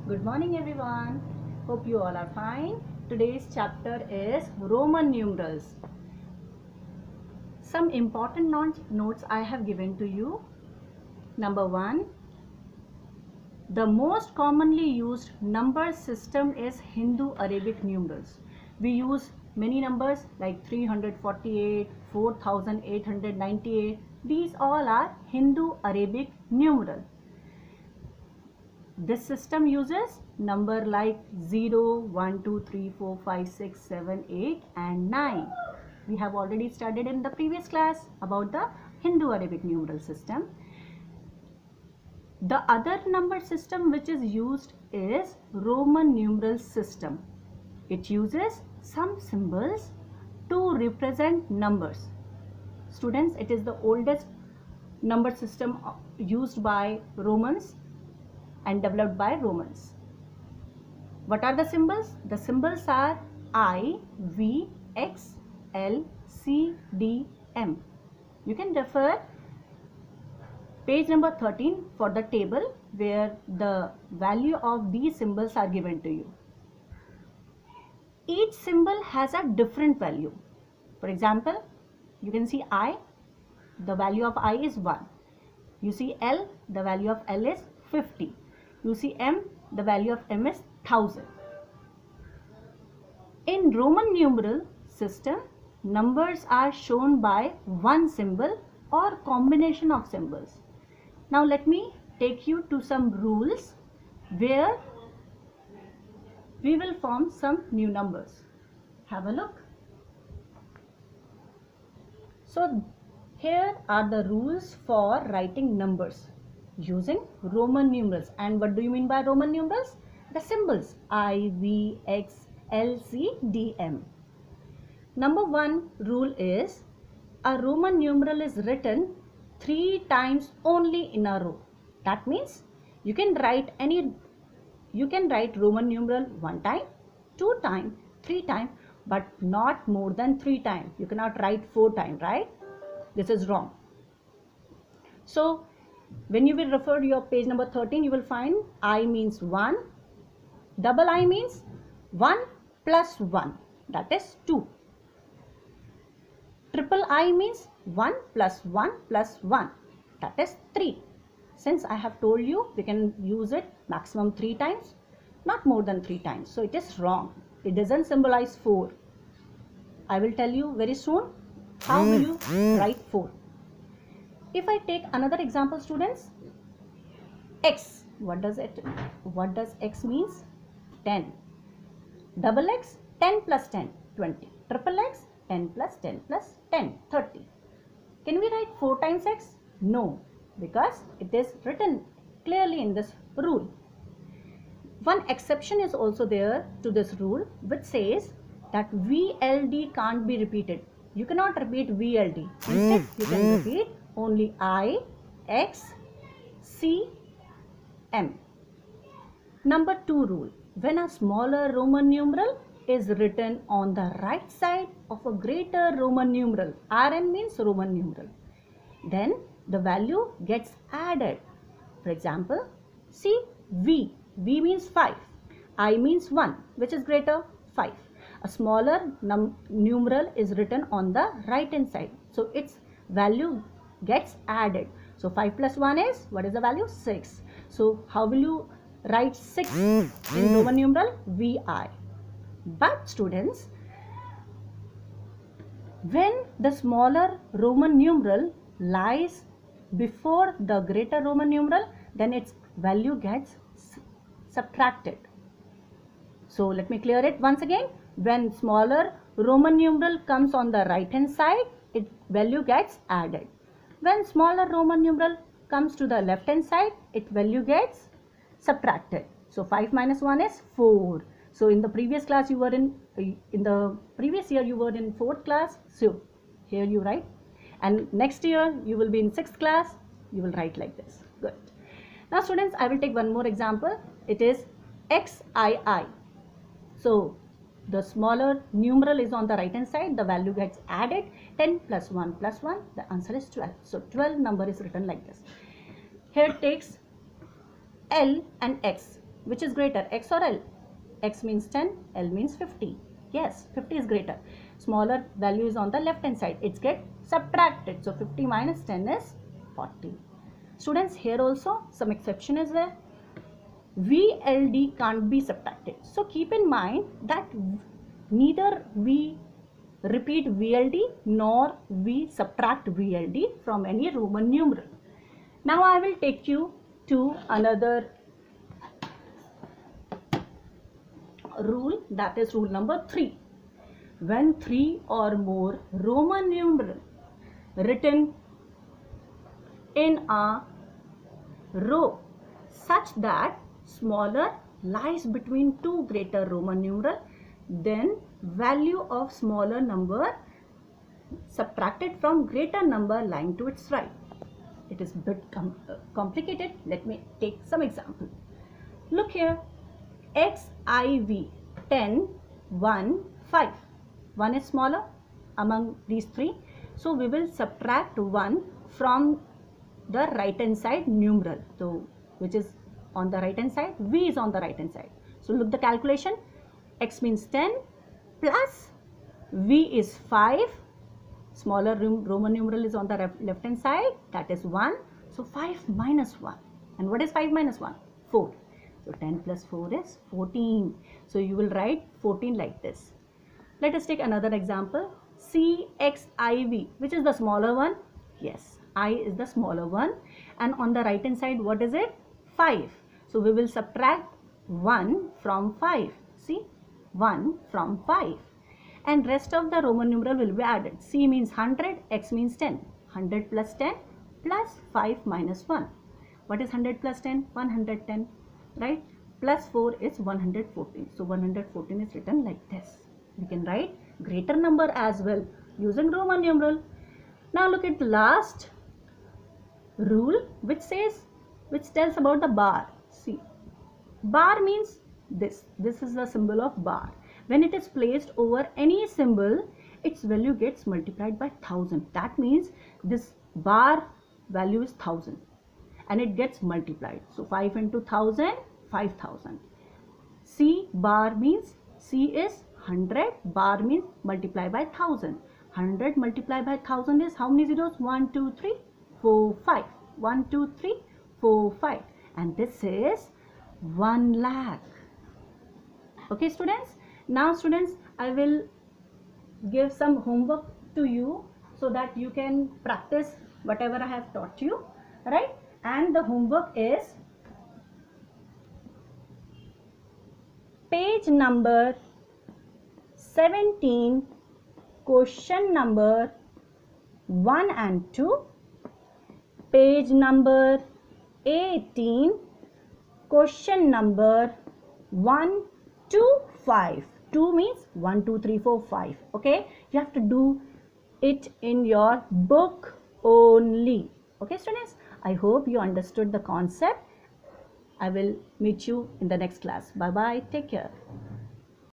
Good morning everyone. Hope you all are fine. Today's chapter is Roman numerals. Some important notes I have given to you. Number 1. The most commonly used number system is Hindu-Arabic numerals. We use many numbers like 348, 4898. These all are Hindu-Arabic numeral. This system uses number like 0, 1, 2, 3, 4, 5, 6, 7, 8 and 9. We have already studied in the previous class about the Hindu-Arabic numeral system. The other number system which is used is Roman numeral system. It uses some symbols to represent numbers. Students, it is the oldest number system used by Romans and developed by Romans. What are the symbols? The symbols are I, V, X, L, C, D, M. You can refer page number 13 for the table where the value of these symbols are given to you. Each symbol has a different value. For example, you can see I, the value of I is 1. You see L, the value of L is 50. You see M, the value of M is 1000. In Roman numeral system, numbers are shown by one symbol or combination of symbols. Now let me take you to some rules where we will form some new numbers. Have a look. So here are the rules for writing numbers using Roman numerals. And what do you mean by Roman numerals? The symbols I, V, X, L, C, D, M. Number 1 rule is a Roman numeral is written 3 times only in a row. That means you can write Roman numeral 1 time, 2 times, 3 times, but not more than 3 times. You cannot write 4 times, right? This is wrong. So when you will refer to your page number 13, you will find I means 1, double I means 1 plus 1, that is 2. Triple I means 1 plus 1 plus 1, that is 3. Since I have told you we can use it maximum 3 times, not more than 3 times. So it is wrong. It doesn't symbolize 4. I will tell you very soon how will you write 4. If I take another example, students, X, what does X means? 10. Double X, 10 plus 10, 20. Triple X, 10 plus 10 plus 10, 30. Can we write 4 times X? No, because it is written clearly in this rule. One exception is also there to this rule, which says that VLD can't be repeated. You cannot repeat VLD. Instead, you can repeat only I, X, C, M. Number 2 rule. When a smaller Roman numeral is written on the right side of a greater Roman numeral, Rn means Roman numeral, then the value gets added. For example, see V. V means 5. I means 1. Which is greater? 5. A smaller numeral is written on the right hand side. So its value gets added. So 5 plus 1 is, what is the value? 6. So how will you write 6 in Roman numeral? VI. But students, when the smaller Roman numeral lies before the greater Roman numeral, then its value gets subtracted. So let me clear it once again. When smaller Roman numeral comes on the right hand side, its value gets added. When smaller Roman numeral comes to the left hand side, its value gets subtracted. So 5 minus 1 is 4. So in the previous class you were in the previous year you were in 4th class. So here you write, and next year you will be in 6th class. You will write like this. Good. Now students, I will take one more example. It is XII. So the smaller numeral is on the right hand side. The value gets added. 10 plus 1 plus 1. The answer is 12. So 12 number is written like this. Here takes L and X. which is greater, x or L? X means 10, L means 50. Yes, 50 is greater. Smaller value is on the left hand side. It's get subtracted. So 50 minus 10 is 40. Students, here also some exception is there. VLD can't be subtracted. So keep in mind that neither we repeat VLD nor we subtract VLD from any Roman numeral. Now I will take you to another rule, that is rule number 3. When 3 or more Roman numeral written in a row such that smaller lies between two greater Roman numeral, then value of smaller number subtracted from greater number lying to its right. It is a bit complicated. Let me take some example. Look here, XIV 10, 1, 5. 1 is smaller among these three. So we will subtract 1 from the right hand side numeral. So which is on the right hand side, V is on the right hand side. So look the calculation. X means 10 plus V is 5. Smaller Roman numeral is on the left hand side, that is 1. So 5 minus 1. And what is 5 minus 1? 4. So 10 plus 4 is 14. So you will write 14 like this. Let us take another example. CXIV, which is the smaller one? Yes, I is the smaller one. And on the right hand side, what is it? 5. So we will subtract 1 from 5. See, 1 from 5. And rest of the Roman numeral will be added. C means 100, X means 10. 100 plus 10 plus 5 minus 1. What is 100 plus 10? 110, right? Plus 4 is 114. So 114 is written like this. We can write greater number as well using Roman numeral. Now look at the last rule which tells about the bar. See, bar means this. This is the symbol of bar. When it is placed over any symbol, its value gets multiplied by 1000. That means this bar value is 1000 and it gets multiplied. So 5 into 1000, 5000. C bar means C is 100, bar means multiply by 1000. 100 multiplied by 1000 is how many zeros? 1, 2, 3, 4, 5. 1, 2, 3, 4, 5. And this is 1 lakh. Okay, students? Now students, I will give some homework to you so that you can practice whatever I have taught you, right? And the homework is page number 17, question number 1 and 2, page number 18, question number 1 to 5. 2 means 1, 2, 3, 4, 5. Okay, you have to do it in your book only. Okay, students, I hope you understood the concept. I will meet you in the next class. Bye bye. Take care.